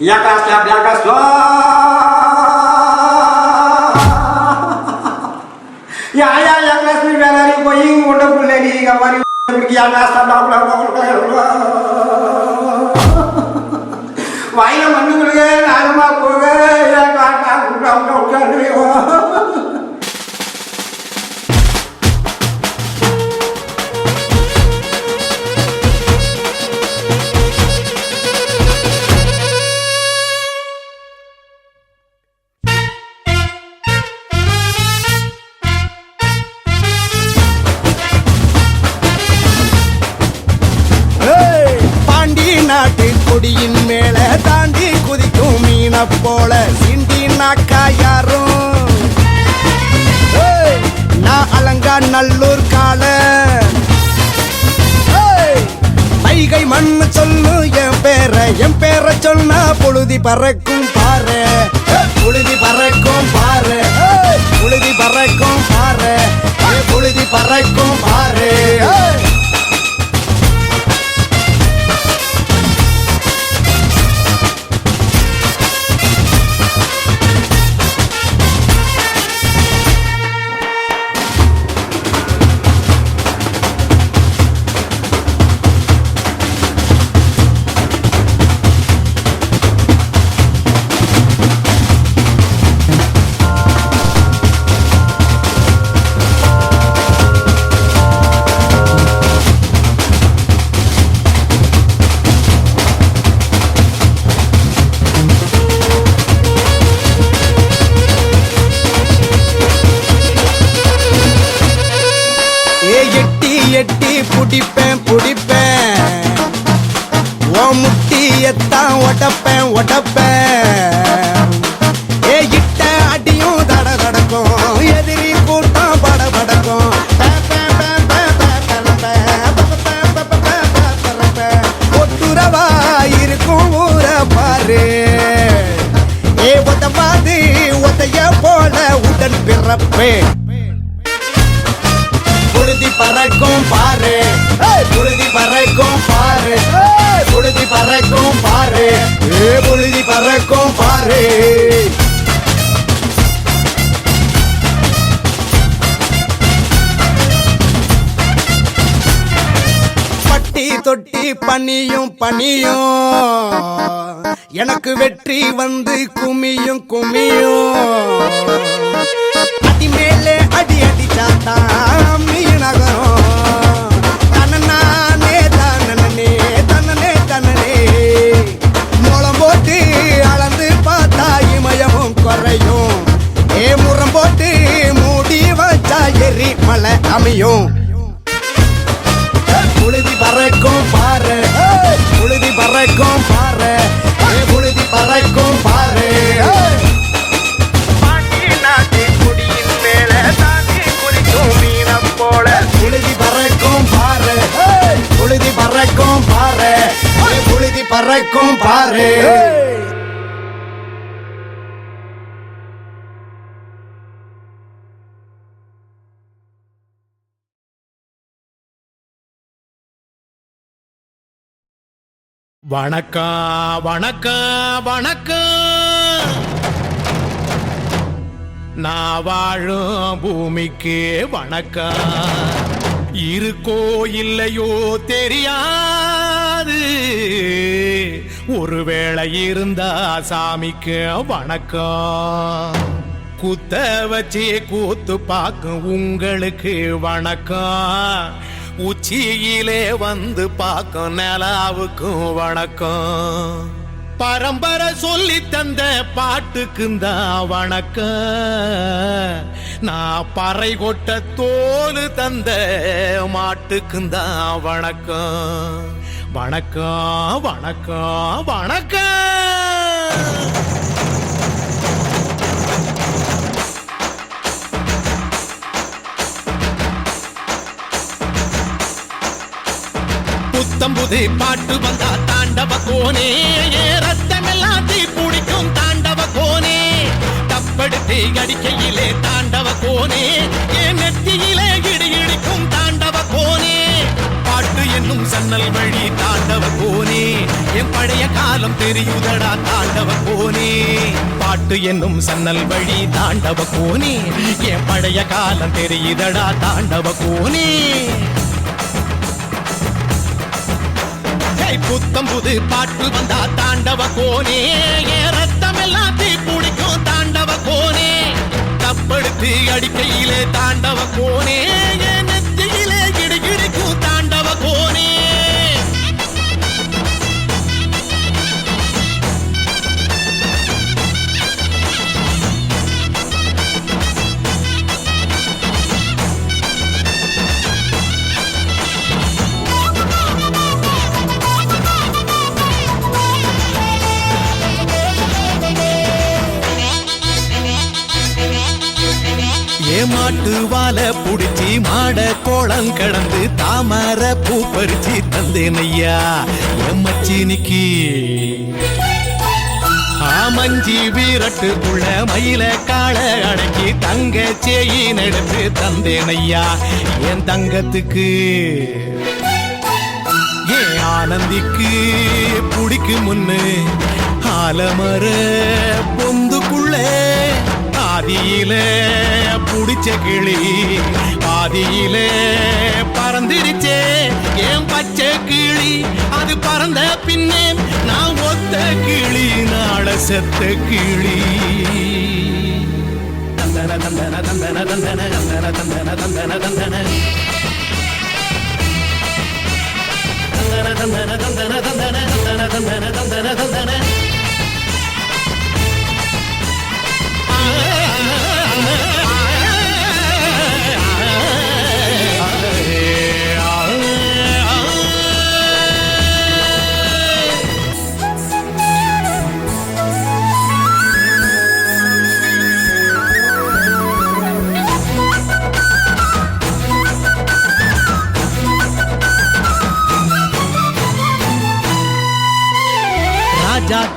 Jakaś tam, jakaś Ya, jakaś mi galari going wonderful lady gamari jakaś tam வாயில மண்ணு விழுக நாகமா போக நாட்டு கொடியின் மேல தாண்டி குதிக்கும் மீன போல சிண்டி நாக்கா யாரும் நான் அலங்கா நல்லூர் கால வைகை மண்ணு சொல்லு என் பேரை சொன்னா புழுதி பறக்கும் பாரு புழுதி பறக்கும் பாரு புழுதி பறக்கும் பாரு புழுதி பறக்கும் பாரு எட்டி புடிப்பேன் ஓ முட்டியத்தான் ஒட்டப்பேன் ஏ இட்ட அடியும் தடக்கும் எதிரி கூட்டம் படபடக்கும் ஒட்டுறவா இருக்கும் ஊர பாரு ஏ ஒத்தவாது ஒத்தைய போல உடன் பிறப்பேன் புழுதி பறக்கும் பாரு புழுதி பறக்கும் பாரு புழுதி பறக்கும் பாரு புழுதி பறக்கும் பாரு பட்டி தொட்டி பனியும் எனக்கு வெற்றி வந்து குமியும் அடி மேலே அடி அடிச்சாத்தான் மீனகரம் தன்னே மூலம் போட்டு அளந்து பார்த்தா இமயமும் குறையும் முறம் போட்டு மூடி வச்சா எரி மலை அமையும் புழுதி பறக்கும் பாரு புழுதி பறக்கும் பாரு புழுதி பறக்கும் பாரு புழுதி பறக்கும் பாரு புழுதி பறக்கும் பாரு புழுதி பறக்கும் பாரு வணக்கம் வணக்கம் வணக்கம் நான் வாழும் பூமிக்கு வணக்கம் இருக்கோ இல்லையோ தெரியாது ஒருவேளை இருந்தா சாமிக்கு வணக்கம் குத்த வச்சு கூத்து பார்க்கும் உங்களுக்கு வணக்கம் உச்சியிலே வந்து பார்க்கும் நிலாவுக்கும் வணக்கம் பரம்பரை சொல்லி தந்த பாட்டுக்குந்தா வணக்கம் நான் பறை கொட்ட தோல் தந்த மாட்டுக்குந்தா வணக்கம் வணக்கம் வணக்கம் வணக்கம் புத்தம்புது பாட்டு வந்தா தாண்டவ கோனே ரத்தமெல்லாம் தீ பிடிக்கும் தாண்டவ கோனே தப்படுத்து அடிக்கையிலே தாண்டவ கோனே நெத்தியிலே இடி இடிக்கும் தாண்டவ கோனே பாட்டு என்ன என்னும் சன்னல் வழி தாண்டவ கோனே என் பழைய காலம் தெரியுதடா தாண்டவ கோனே பாட்டு என்னும் சன்னல் வழி தாண்டவ கோனே என் பழைய காலம் தெரியுதடா தாண்டவ கோனே புத்தம் புது பாட்டு வந்தா தாண்டவ கோனே என் ரத்தம் எல்லாம் தீ பிடிக்கும் தாண்டவ கோனே தப்படுத்து அடிக்கையிலே தாண்டவ கோனே என் நெத்தியிலே கிடுகிடுக்கும் தாண்டவ கோனே மாட்டு வாழ புடிச்சி மாட கோளம் கடந்து தாமர பூ பறிச்சு தந்தேனையா எம்மச்சினிக்கு மஞ்சி வீரட்டுக்குள்ள மயில கால அடக்கி தங்க சேயின் எடுத்து தந்தேனையா என் தங்கத்துக்கு ஏன் ஆனந்திக்கு புடிக்கு முன்னு ஆலமர பொந்துக்குள்ள பாதியில புடிச்ச கிளி பாதியில பறந்துருச்சே ஏன் பச்சை கிளி அது பறந்த பின்னே நான் ஒத்த கிளி நாள செத்த கிளி தந்தன தந்தன தந்தன தந்தன தந்தன தந்தன தந்தன தந்தன தந்தன தந்தன தந்தன தந்தன தந்தன தந்தன தந்தன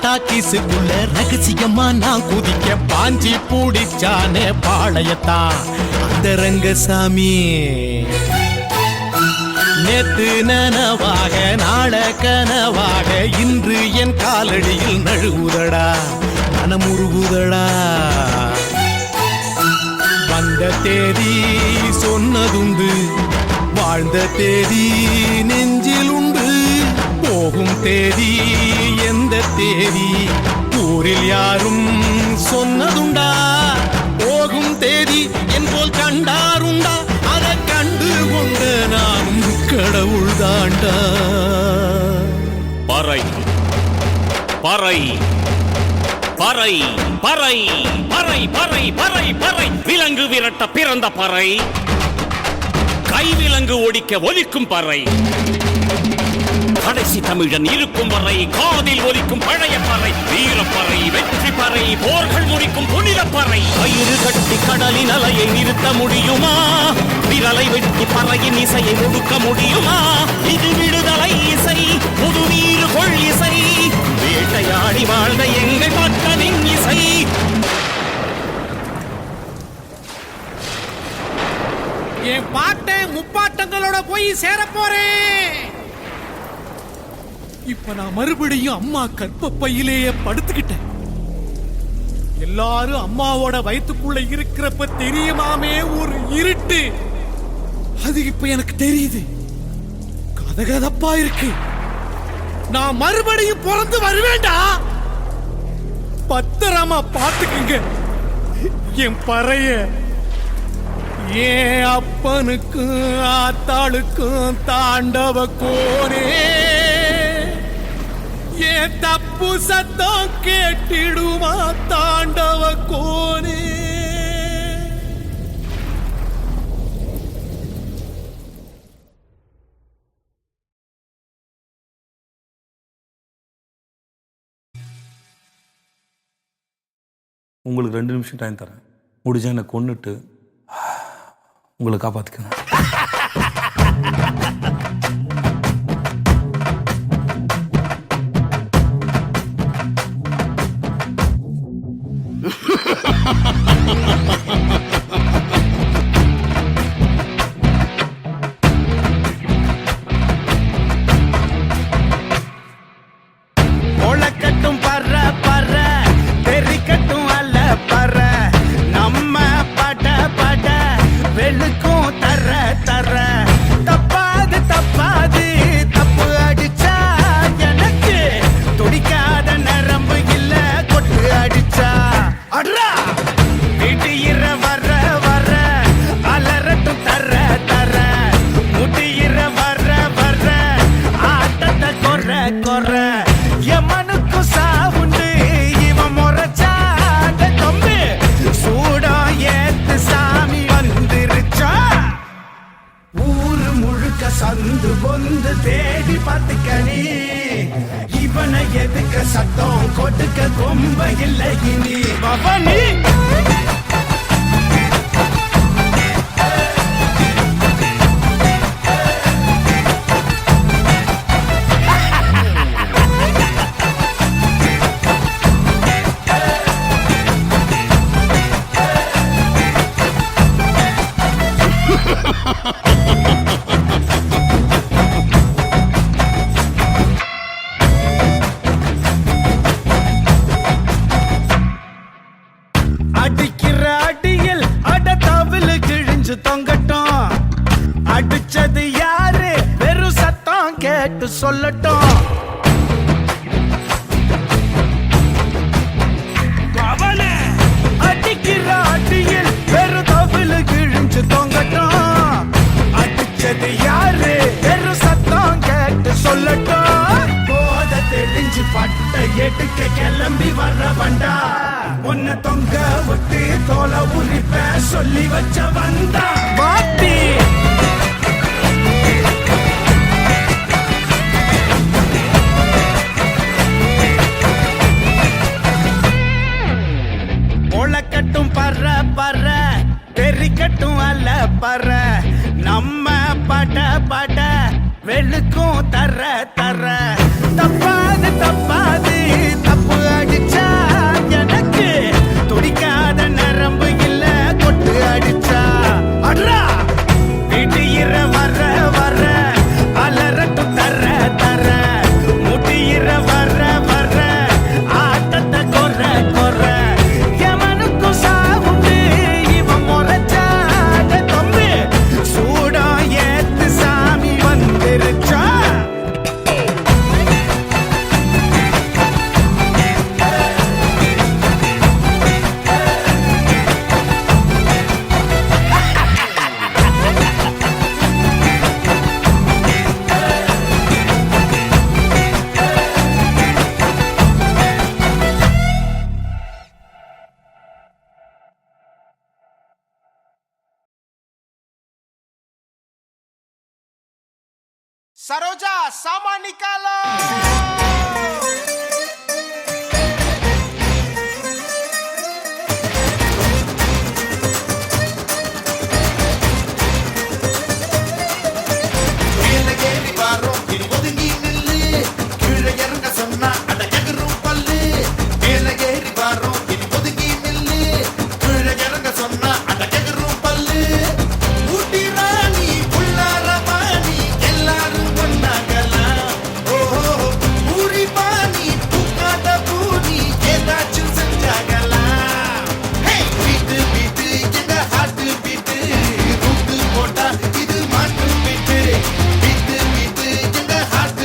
டாக்கிஸுக்குள்ள ரகசியமா நான் குதிக்க பாஞ்சி பூடிச்சானே பாளையத்தான் அந்த ரங்கசாமி நேத்து நனவாக நாள கனவாக இன்று என் காலடியில் நழுவுதடா மனமுருகுதடா வந்த தேதி சொன்னதுண்டு வாழ்ந்த தேதி நெஞ்சில் உண்டு போகும் தேதி எந்த தேதி ஊரில் யாரும் சொன்னதுண்டா போகும் தேதி என் போல் கண்டாருண்டா அதை கண்டு கொண்ட நானும் கடவுள் தாண்டா பறை பறை பறை பறை பறை பறை பறை பறை விலங்கு விரட்ட பிறந்த பறை கைவிலங்கு ஒடிக்க ஒலிக்கும் பறை கடைசி தமிழன் இருக்கும் வரை காதில் ஒலிக்கும் பழைய பறை வீரப்பறை வெற்றி பறை போர்கள் முடிக்கும் புனித பறை கயிறு கட்டி கடலின் அலையை நிறுத்த முடியுமா விரலை வெட்டி பறையின் இசையை ஒடுக்க முடியுமா இது விடுதலை இசை புது வீறு கொள் இசை வேட்டையாடி வாழ்ந்த எங்கள் மக்களின் இசை என் பாட்டை முப்பாட்டங்களோட போய் சேர போறேன் இப்ப நான் மறுபடியும் அம்மா கற்பப்பையிலேயே படுத்துக்கிட்டேன் எல்லாரும் அம்மாவோட வயிற்றுக்குள்ள இருக்கிறப்ப தெரியுமாமே ஒரு இருட்டு அது இப்ப எனக்கு தெரியுது கதகதப்பா இருக்கு நான் மறுபடியும் பிறந்து வருவேண்டா பத்திரமா பாத்துக்குங்க என் பறைய ஏன் அப்பனுக்கும் ஆத்தாளுக்கும் தாண்டவ கோனே ஏன் தப்பு சத்தம் கேட்டிடுமா தாண்டவ கோனே உங்களுக்கு 2 நிமிஷம் டைம் தரேன் முடிஞ்சா என்னை கொன்னுட்டு உங்களை காப்பாற்றிக்கணும் வந்து தேடி பார்த்துக்கணி இவனை எதுக்க சத்தம் கொட்டுக்க கொம்ப இல்லை இனி பவனி அடிக்கிற அடியில் அடத்தாவில கிழிஞ்சு தொங்கட்டும் அடிச்சது யாரு வெறும் சத்தம் கேட்டு சொல்லட்டும் அவனே அடிக்கிற அடியில் வெறும் தவில கிழிஞ்சு தொங்கட்டும் அடிச்சது யாரு வெறும் சத்தம் கேட்டு சொல்லட்டும் போத தெளிஞ்சு பட்ட எடுக்க கிளம்பி வர்ற வண்டா உன்னை தொங்க விட்டு தோலை உரிப்ப சொல்லி வச்ச வந்தா பாட்டி முளைக்கட்டும் பற பற தெரிக்கட்டும் அல்ல பற நம்ம பட பட வெளுக்கும் தர தர தப்பாது தப்பாது தப்பு அடிச்சா எனக்கு துடிக்காத நரம்பு இல்ல கொட்டு அடிச்சா அட்ரா விடியிற வர வர அலரட்டும் தர தர முடியிற வர வர ஆட்டத்தை கொற கொற எவனுக்கும் சாவுண்டு இவன் முறைச்சாட தொம்பு சூடம் ஏத்து சாமி வந்துருச்சா सरोजा सामान निकालो இது மாட்டு வீட்டு வீட்டு வீட்டு எங்க ஹார்ட்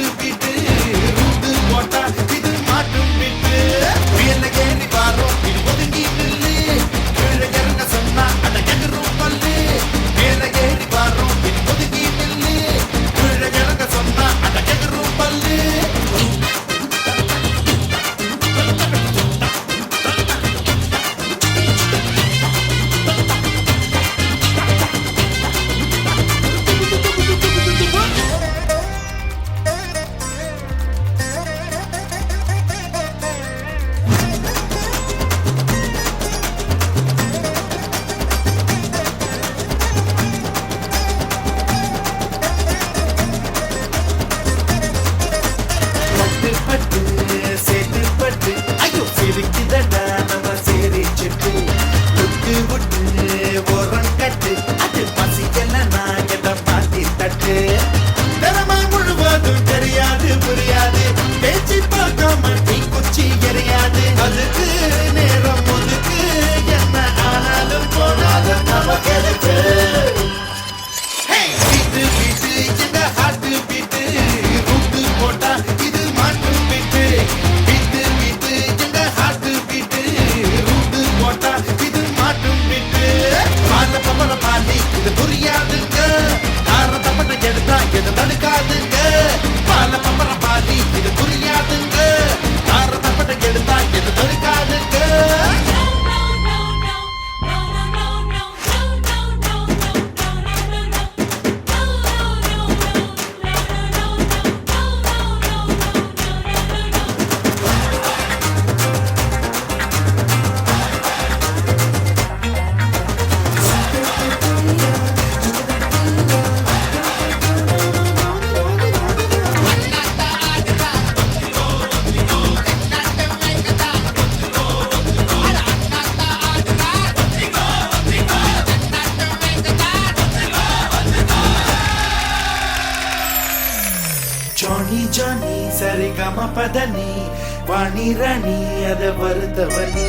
ஜானி ஜானி சரிகம பதனி வாணி ராணி அத வருத்தவனி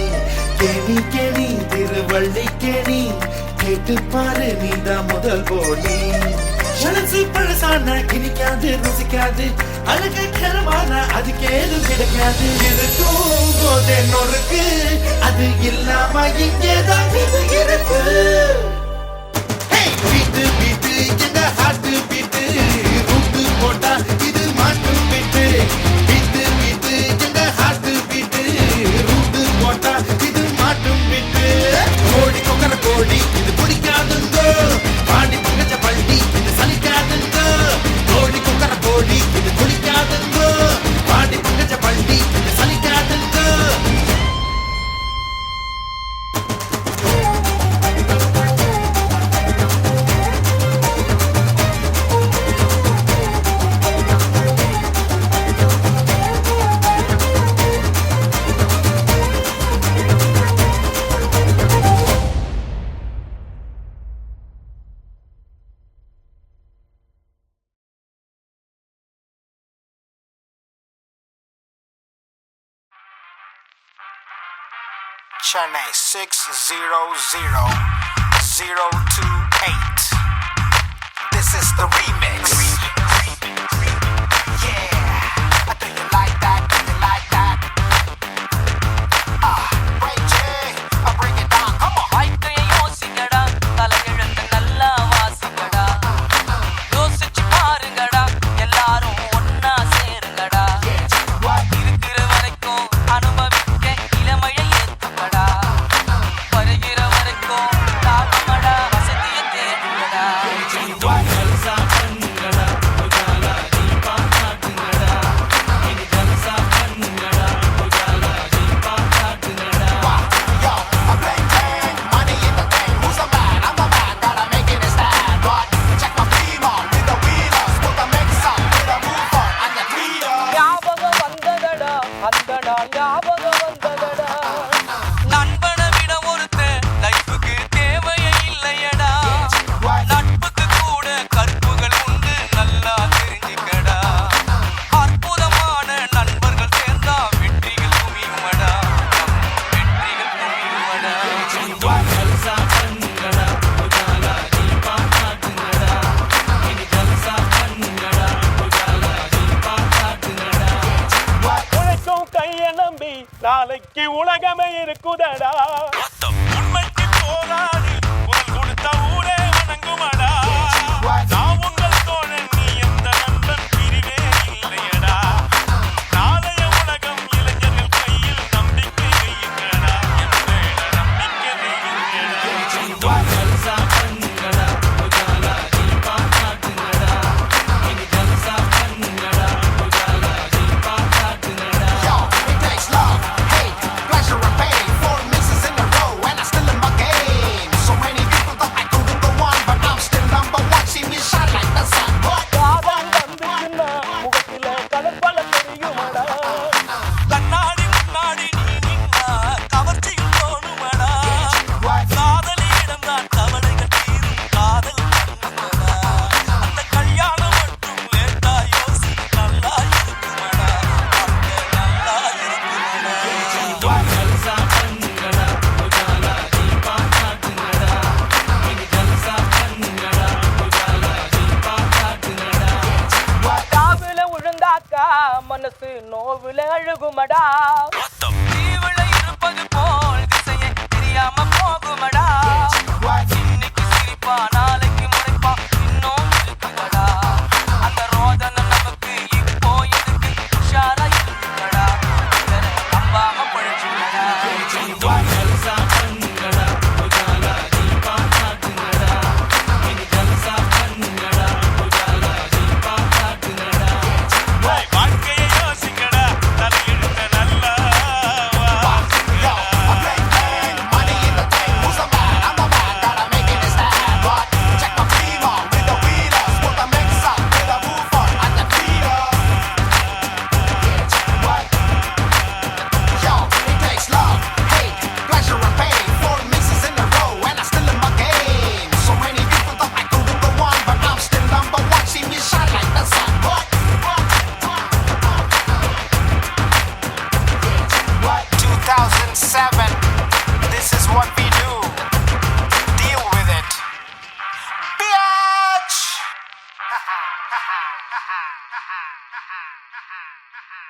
கேணி கேணி திருவள்ளி கேணி கேட்டு பாரு நீதான் முதல் போனி சலசு பழசான கிணிக்காது ருசிக்காது அழகு கரமான அதுக்கு ஏதும் கிடைக்காது இருக்கும் போதே நொறுக்கு அது இல்லாம இங்கேதான் இது இருக்கு பீட்டு பீட்டு எங்க ஹார்ட்டு பீட்டு ரூட்டு போட்டா இது மாட்டு பீட்டு பீட்டு பீட்டு எங்க ஹார்ட்டு பீட்டு ரூட்டு போட்டா இது மாட்டும் பீட்டு கோடி கொக்கர கோடி இது பிடிக்காதுங்க பாண்டி பங்கச்ச பள்ளி இது சலிக்காதுங்க கோடி கொக்கர கோடி இது பிடிக்காதுங்க பாண்டி பங்கச்ச பள்ளி இது சலிக்காதுங்க Chennai 600 028. This is the remix. Yeah, I think you like that, do you like that? Ray J, I bring it down, come on. வாழ்க்கையை யோசிக்கடா, தலையெழுத்து நல்லா வாசிக்கடா. யோசிச்சு பாருங்கடா, எல்லாரும் ஒன்னா சேருங்கடா. இருக்கிற வரைக்கும் அனுபவிக்க இளமையை ஏத்துக்கடா. வருகிற வரைக்கும் தாகமடா, வசதியை தேடுங்கடா. ஞாபகம் வந்ததடா, அந்த நாள் ஞாபகம் வந்ததடா. நண்பனை விட ஒருத்தன் லைஃபுக்கு தேவையே இல்லையடா. நட்புக்கு கூட கற்புகள் உண்டு, நல்லா தெரிஞ்சுக்கடா. அற்புதமான நண்பர்கள் சேர்ந்தா வெற்றிகள் குமியுமடா, வெற்றிகள் குமியுமடா. உழைக்கும் கைய நம்பி நாளைக்கு உலகமே இருக்குதடா. உண்மைக்கு போராடி குரல் கொடுத்த ஊரே வணங்குமடா. நான் உங்கள் தோழன், நீ எந்த நண்பன் பிரிவே இல்லையடா. நாளைய உலகம் இளைஞர்கள் கையில், நம்பிக்கை வையுங்கடா, என் மேல நம்பிக்கை வையுங்கடா. It takes love, hate, pleasure and pain. 4 mixes in a row and I'm still in my game. So many people thought I couldn't go on, but I'm still number one. See me shine like the sun. காதல் வந்துச்சுன்னா முகத்தில கலப்பல தெரியுமடா. கண்ணாடி முன்னாடி நீ நின்னா கவர்ச்சியில் தோணுமடா. காதலியிடம் தான் கவலைகள் தீரும், காதல் பண்ணுமடா. அந்த கல்யாணம் மட்டும் லேட்டா யோசி, நல்லா இருக்குமடா, வாழ்க்கை நல்லா இருக்குமடா. தாவுல விழுந்தாக்கா மனசு நோவுல அழுகுமடா. தீவுல இருப்பது போல் திசையே தெரியாம போகுமடா. இன்னைக்கு சிரிப்பா நாளைக்கு முறைப்பா இன்னும் இருக்குமடா. அந்த ரோதனை நமக்கு இப்போ எதுக்கு, உஷாரா இருக்குமடா. நம்பாம பழச்சுமடா. வாழ்க்கையை யோசிக்கடா, தலையெழுத்த நல்லா வாசிக்கடா. Money in the ha ha ha ha ha ha.